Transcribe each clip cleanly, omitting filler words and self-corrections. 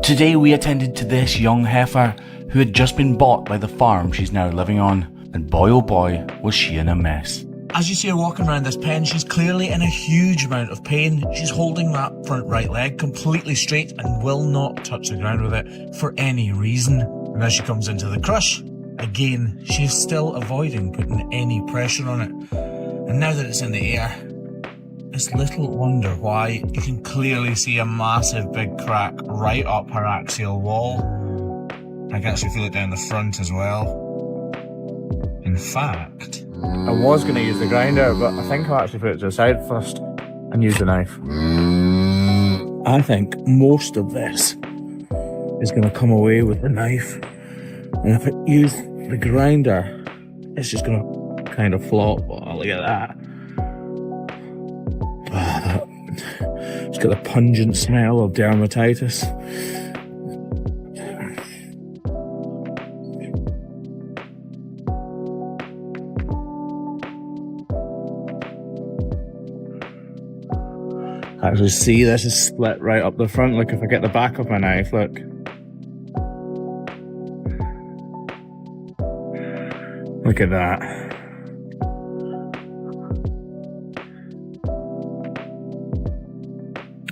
Today we attended to this young heifer who had just been bought by the farm she's now living on, and boy oh boy was she in a mess. As you see her walking around this pen, she's clearly in a huge amount of pain. She's holding that front right leg completely straight and will not touch the ground with it for any reason. And as she comes into the crush, again, she's still avoiding putting any pressure on it. And now that it's in the air, it's little wonder why. You can clearly see a massive big crack right up her axial wall. I can actually feel it down the front as well. In fact, I was going to use the grinder, but I think I'll actually put it to the side first and use the knife. I think most of this is going to come away with the knife. And if I use the grinder, it's just going to kind of flop. Oh, look at that. It's got the pungent smell of dermatitis. Actually see, this is split right up the front. Look, if I get the back of my knife, look. Look at that.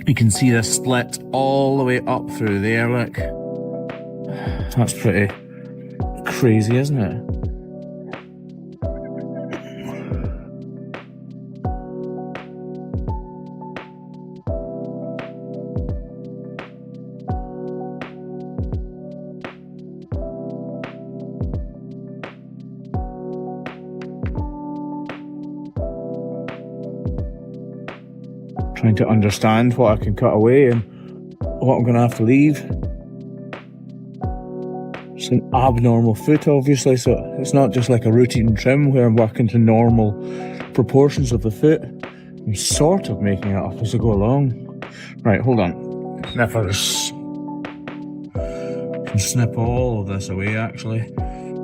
You can see the split all the way up through there, look. That's pretty crazy, isn't it? Trying to understand what I can cut away and what I'm going to have to leave. It's an abnormal foot, obviously, so it's not just like a routine trim where I'm working to normal proportions of the foot. I'm sort of making it up as I go along. Right, hold on. Now if I just can snip all of this away, actually.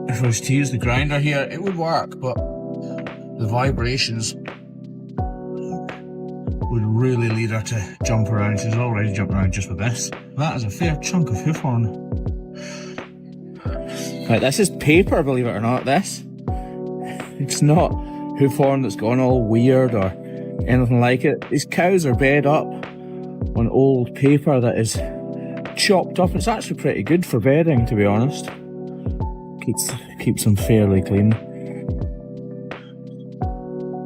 If I was to use the grinder here, it would work, but the vibrations would really lead her to jump around. She's already jumping around just with this. That is a fair chunk of hoof horn. Right, this is paper, believe it or not, this. It's not hoof horn that's gone all weird or anything like it. These cows are bed up on old paper that is chopped up. It's actually pretty good for bedding, to be honest. Keeps them fairly clean.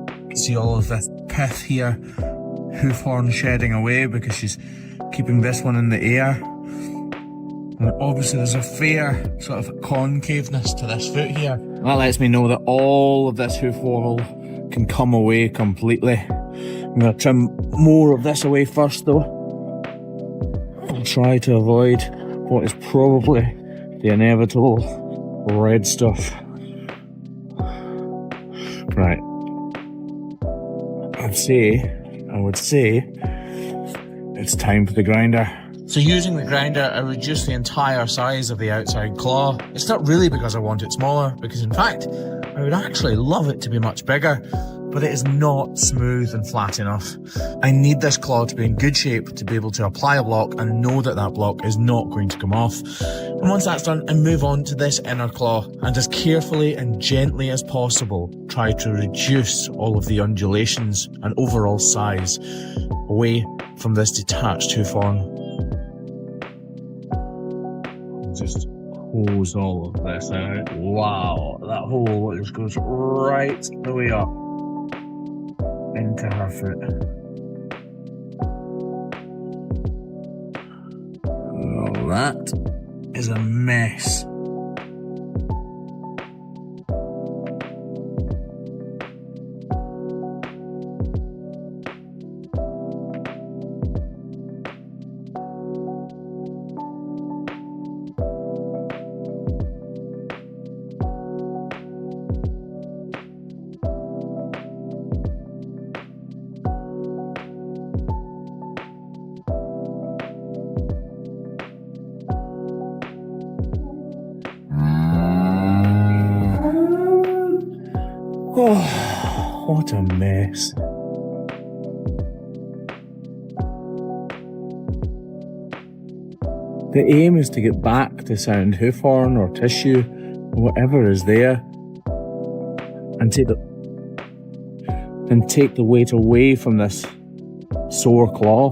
You can see all of this pith here. Hoof horn shedding away because she's keeping this one in the air. And obviously there's a fair sort of concaveness to this foot here. That lets me know that all of this hoof wall can come away completely. I'm going to trim more of this away first though. I'll try to avoid what is probably the inevitable red stuff. Right. I would say it's time for the grinder. So using the grinder, I reduced the entire size of the outside claw. It's not really because I want it smaller, because in fact, I would actually love it to be much bigger, but it is not smooth and flat enough. I need this claw to be in good shape to be able to apply a block and know that that block is not going to come off. And once that's done, I move on to this inner claw and as carefully and gently as possible, try to reduce all of the undulations and overall size away from this detached hoof horn. Just hose all of this out. Wow, that hole just goes right the way up into her foot. Well, that is a mess. Oh, what a mess. The aim is to get back to sound hoof horn or tissue, or whatever is there, and take the weight away from this sore claw.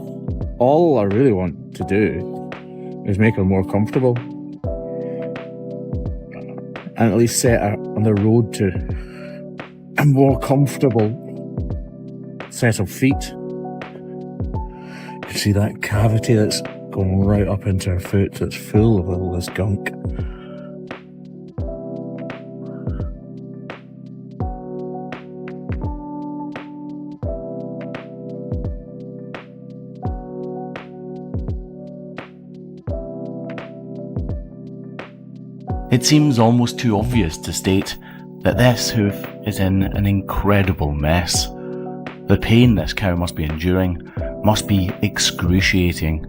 All I really want to do is make her more comfortable, and at least set her on the road to a more comfortable set of feet. You can see that cavity that's going right up into her foot, that's full of all this gunk. It seems almost too obvious to state that this hoof is in an incredible mess. The pain this cow must be enduring must be excruciating.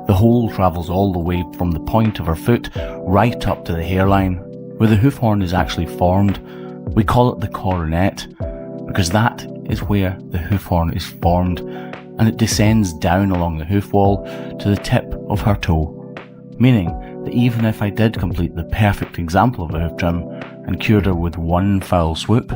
The hole travels all the way from the point of her foot right up to the hairline, where the hoof horn is actually formed. We call it the coronet, because that is where the hoof horn is formed, and it descends down along the hoof wall to the tip of her toe, meaning that even if I did complete the perfect example of a hoof trim and cured her with one foul swoop,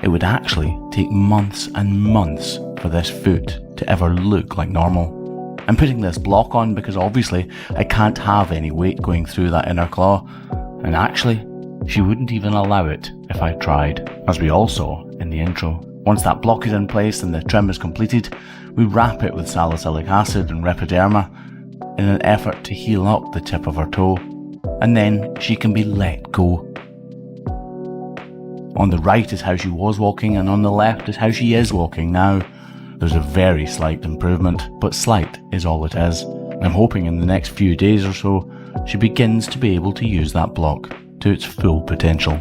it would actually take months and months for this foot to ever look like normal. I'm putting this block on because obviously I can't have any weight going through that inner claw, and actually she wouldn't even allow it if I tried, as we all saw in the intro. Once that block is in place and the trim is completed, we wrap it with salicylic acid and Repoderma in an effort to heal up the tip of her toe, and then she can be let go. On the right is how she was walking, and on the left is how she is walking now. There's a very slight improvement, but slight is all it is. I'm hoping in the next few days or so, she begins to be able to use that block to its full potential.